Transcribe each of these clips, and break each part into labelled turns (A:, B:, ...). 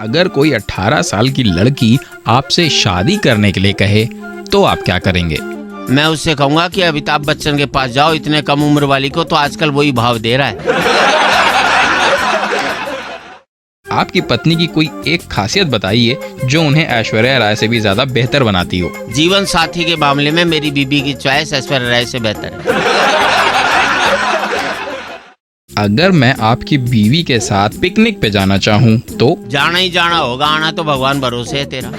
A: अगर कोई 18 साल की लड़की आपसे शादी करने के लिए कहे तो आप क्या करेंगे?
B: मैं उससे कहूंगा कि अमिताभ बच्चन के पास जाओ, इतने कम उम्र वाली को तो आजकल वही भाव दे रहा है।
A: आपकी पत्नी की कोई एक खासियत बताइए जो उन्हें ऐश्वर्या राय से भी ज्यादा बेहतर बनाती हो।
B: जीवन साथी के मामले में मेरी बीबी की चॉइस ऐश्वर्या राय से बेहतर है।
A: अगर मैं आपकी बीवी के साथ पिकनिक पे जाना चाहूँ तो?
B: जाना ही जाना होगा, आना तो भगवान भरोसे है तेरा।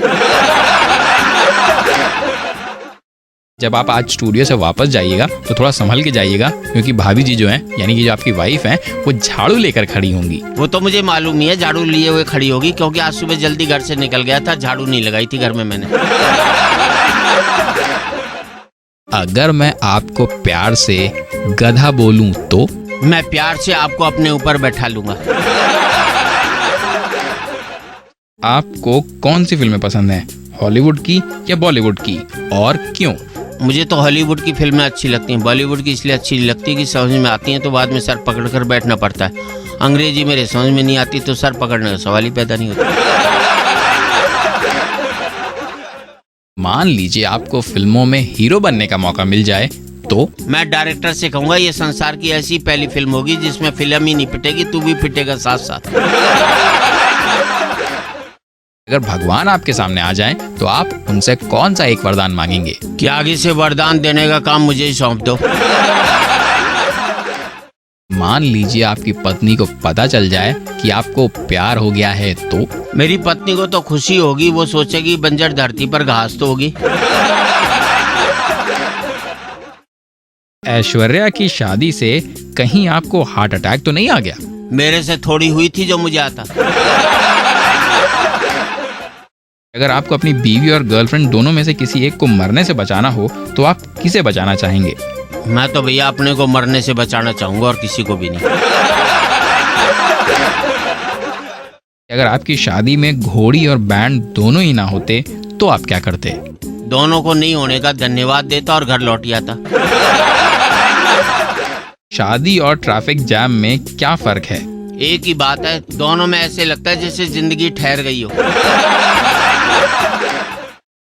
A: जब आप आज स्टूडियो से वापस जाइएगा तो थोड़ा संभल के जाइएगा, क्योंकि भाभी जी जो हैं, यानी कि जो आपकी वाइफ हैं, वो झाड़ू लेकर खड़ी होंगी।
B: वो तो मुझे मालूम ही है, झाड़ू लिए हुए खड़ी होगी, क्योंकि आज सुबह जल्दी घर से निकल गया था, झाड़ू नहीं लगाई थी घर में मैंने।
A: अगर मैं आपको प्यार से गधा बोलूं तो?
B: मैं प्यार से आपको अपने ऊपर बैठा लूंगा।
A: आपको कौन सी फिल्में पसंद हैं, हॉलीवुड की या बॉलीवुड की, और क्यों?
B: मुझे तो हॉलीवुड की फिल्में अच्छी लगती हैं। बॉलीवुड की इसलिए अच्छी लगती है कि समझ में आती हैं तो बाद में सर पकड़ कर बैठना पड़ता है। अंग्रेजी मेरे समझ में नहीं आती तो सर पकड़ने का सवाल ही पैदा नहीं होता।
A: मान लीजिए आपको फिल्मों में हीरो बनने का मौका मिल जाए तो?
B: मैं डायरेक्टर से कहूंगा ये संसार की ऐसी पहली फिल्म होगी जिसमें फिल्म ही नहीं पिटेगी, तू भी पिटेगा साथ साथ।
A: अगर भगवान आपके सामने आ जाएं तो आप उनसे कौन सा एक वरदान मांगेंगे?
B: कि आगे से वरदान देने का काम मुझे ही सौंप दो।
A: मान लीजिए आपकी पत्नी को पता चल जाए कि आपको प्यार हो गया है तो?
B: मेरी पत्नी को तो खुशी होगी, वो सोचेगी बंजर धरती पर घास तो होगी।
A: ऐश्वर्या की शादी से कहीं आपको हार्ट अटैक तो नहीं आ गया?
B: मेरे से थोड़ी हुई थी जो मुझे आता।
A: अगर आपको अपनी बीवी और गर्लफ्रेंड दोनों में से किसी एक को मरने से बचाना हो तो आप किसे बचाना चाहेंगे?
B: मैं तो भैया अपने को मरने से बचाना चाहूंगा और किसी को भी नहीं।
A: अगर आपकी शादी में घोड़ी और बैंड दोनों ही ना होते तो आप क्या करते?
B: दोनों को नहीं होने का धन्यवाद देता और घर लौट आता।
A: शादी और ट्रैफिक जैम में क्या फर्क है?
B: एक ही बात है, दोनों में ऐसे लगता है जैसे जिंदगी ठहर गई हो।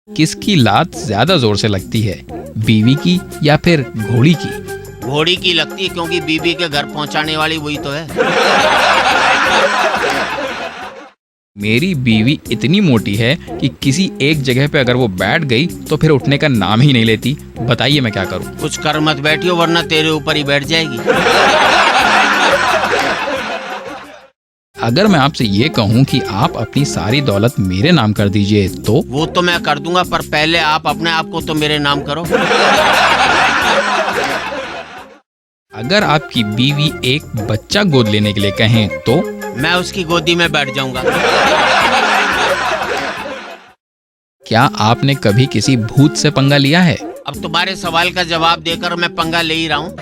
A: किसकी लात ज्यादा जोर से लगती है, बीवी की या फिर घोड़ी की?
B: घोड़ी की लगती है, क्योंकि बीवी के घर पहुंचाने वाली वही तो है।
A: मेरी बीवी इतनी मोटी है कि किसी एक जगह पे अगर वो बैठ गई तो फिर उठने का नाम ही नहीं लेती। बताइए मैं क्या करूं?
B: कुछ कर मत बैठियो वरना तेरे ऊपर ही बैठ जाएगी।
A: अगर मैं आपसे ये कहूं कि आप अपनी सारी दौलत मेरे नाम कर दीजिए तो?
B: वो तो मैं कर दूंगा, पर पहले आप अपने आप को तो मेरे नाम करो।
A: अगर आपकी बीवी एक बच्चा गोद लेने के लिए कहें तो?
B: मैं उसकी गोदी में बैठ जाऊंगा।
A: क्या आपने कभी किसी भूत से पंगा लिया है?
B: अब तुम्हारे सवाल का जवाब देकर मैं पंगा ले ही रहा हूँ।